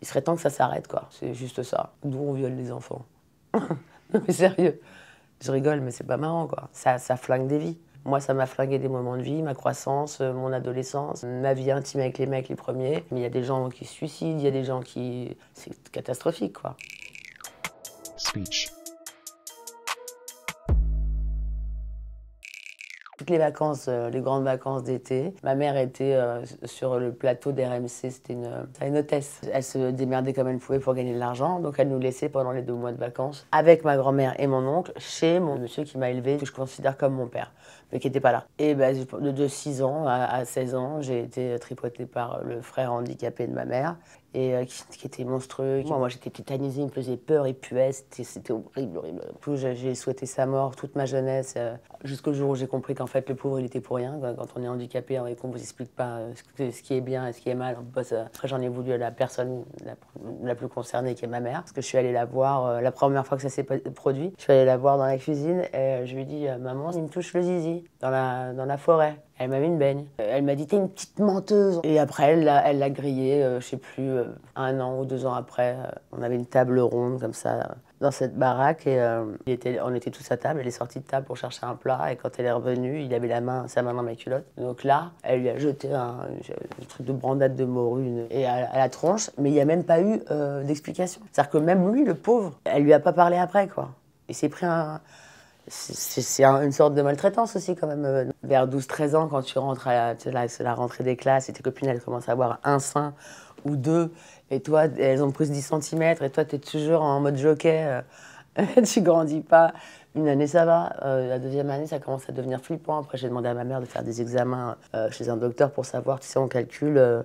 Il serait temps que ça s'arrête, quoi. C'est juste ça. D'où on viole les enfants. Non mais sérieux. Je rigole, mais c'est pas marrant, quoi. Ça flingue des vies. Moi, ça m'a flingué des moments de vie, ma croissance, mon adolescence, ma vie intime avec les mecs les premiers. Mais il y a des gens qui se suicident, il y a des gens qui... C'est catastrophique, quoi. Speech. Toutes les vacances, les grandes vacances d'été, ma mère était sur le plateau d'RMC, c'était une hôtesse. Elle se démerdait comme elle pouvait pour gagner de l'argent, donc elle nous laissait pendant les 2 mois de vacances avec ma grand-mère et mon oncle chez mon monsieur qui m'a élevé, que je considère comme mon père, mais qui n'était pas là. Et ben, de 6 ans à 16 ans, j'ai été tripotée par le frère handicapé de ma mère, et qui était monstrueux. Moi j'étais tétanisée, il me faisait peur, il puait, c'était horrible, horrible. Du coup, j'ai souhaité sa mort toute ma jeunesse, jusqu'au jour où j'ai compris qu'en fait le pauvre il était pour rien. Quand on est handicapé et qu'on vous explique pas ce qui est bien et ce qui est mal, après j'en ai voulu à la personne la plus concernée, qui est ma mère, parce que je suis allée la voir, la première fois que ça s'est produit, je suis allée la voir dans la cuisine et je lui ai dit maman, il me touche le zizi dans la forêt. Elle m'a mis une baigne. Elle m'a dit t'es une petite menteuse. Et après elle l'a grillée, je sais plus, 1 an ou 2 ans après. On avait une table ronde comme ça dans cette baraque et on était tous à table. Elle est sortie de table pour chercher un plat et quand elle est revenue, il avait sa main dans ma culotte. Donc là, elle lui a jeté un truc de brandade de morue et à la tronche, mais il n'y a même pas eu d'explication. C'est-à-dire que même lui, le pauvre, elle lui a pas parlé après, quoi. Il s'est pris C'est une sorte de maltraitance aussi quand même. Vers 12-13 ans, quand tu rentres c'est la rentrée des classes et tes copines elles commencent à avoir un sein ou 2, et toi elles ont pris 10 cm et toi tu es toujours en mode jockey, tu grandis pas. Une année ça va, la 2e année ça commence à devenir flippant. Après j'ai demandé à ma mère de faire des examens chez un docteur pour savoir, tu sais, on calcule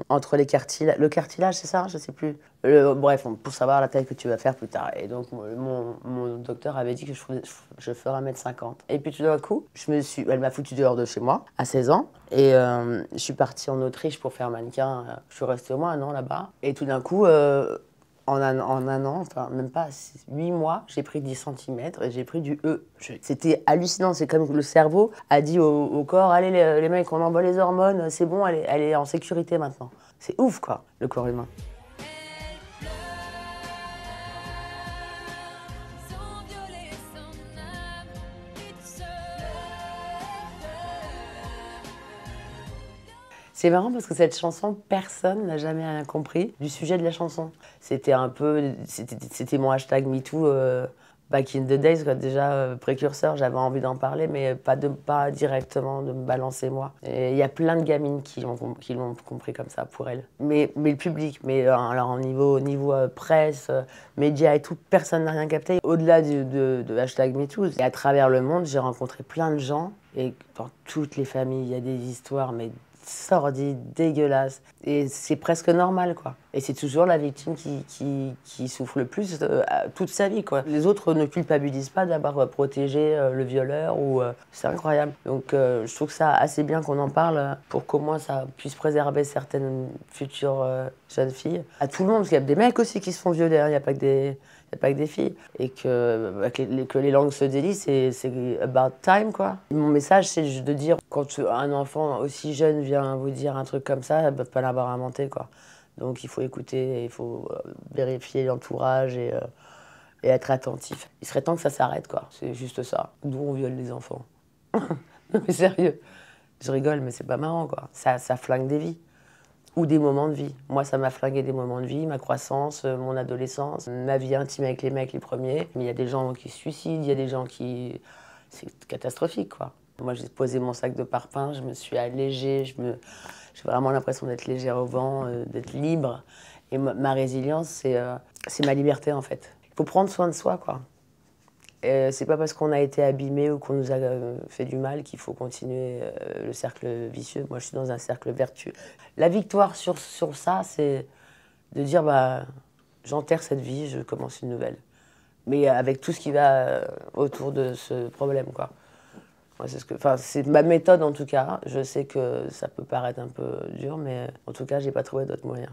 entre les cartilages, le cartilage c'est ça, je sais plus. Bref, pour savoir la taille que tu vas faire plus tard. Et donc mon docteur avait dit que je ferais 1m50. Et puis tout d'un coup, elle m'a foutu dehors de chez moi à 16 ans. Et je suis partie en Autriche pour faire mannequin. Je suis restée au moins 1 an là-bas. Et tout d'un coup, en un an, enfin même pas 8 mois, j'ai pris 10 cm et j'ai pris du E. C'était hallucinant, c'est comme le cerveau a dit au corps, allez les mecs, on envoie les hormones, c'est bon, elle est en sécurité maintenant. C'est ouf quoi, le corps humain. C'est marrant parce que cette chanson, personne n'a jamais rien compris du sujet de la chanson. C'était mon hashtag MeToo back in the days, quoi. Déjà précurseur, j'avais envie d'en parler, mais pas directement de me balancer moi. Et il y a plein de gamines qui l'ont compris comme ça pour elles. Mais le public, alors au niveau presse, médias et tout, personne n'a rien capté. Au-delà de hashtag MeToo, et à travers le monde, j'ai rencontré plein de gens, et dans toutes les familles, il y a des histoires, mais sordide, dégueulasse, et c'est presque normal quoi. Et c'est toujours la victime qui souffre le plus toute sa vie quoi. Les autres ne culpabilisent pas d'avoir protégé le violeur c'est incroyable. Donc je trouve ça assez bien qu'on en parle pour qu'au moins ça puisse préserver certaines futures jeunes filles. À tout le monde, parce qu'il y a des mecs aussi qui se font violer, il n'y a pas que des filles. Et que les langues se délient, c'est about time, quoi. Mon message, c'est de dire, quand un enfant aussi jeune vient vous dire un truc comme ça, ils ne peuvent pas l'avoir inventé, quoi. Donc il faut écouter, il faut vérifier l'entourage et être attentif. Il serait temps que ça s'arrête, quoi. C'est juste ça. D'où on viole les enfants. Non mais sérieux. Je rigole, mais c'est pas marrant, quoi. Ça flingue des vies. Ou des moments de vie. Moi, ça m'a flingué des moments de vie, ma croissance, mon adolescence, ma vie intime avec les mecs les premiers. Mais il y a des gens qui se suicident, il y a des gens qui... C'est catastrophique, quoi. Moi, j'ai posé mon sac de parpaing, je me suis allégée, j'ai vraiment l'impression d'être légère au vent, d'être libre. Et ma résilience, c'est ma liberté, en fait. Il faut prendre soin de soi, quoi. C'est pas parce qu'on a été abîmé ou qu'on nous a fait du mal qu'il faut continuer le cercle vicieux. Moi, je suis dans un cercle vertueux. La victoire sur ça, c'est de dire j'enterre cette vie, je commence une nouvelle. Mais avec tout ce qui va autour de ce problème, quoi. Moi, c'est ma méthode en tout cas. Je sais que ça peut paraître un peu dur, mais en tout cas, j'ai pas trouvé d'autre moyen.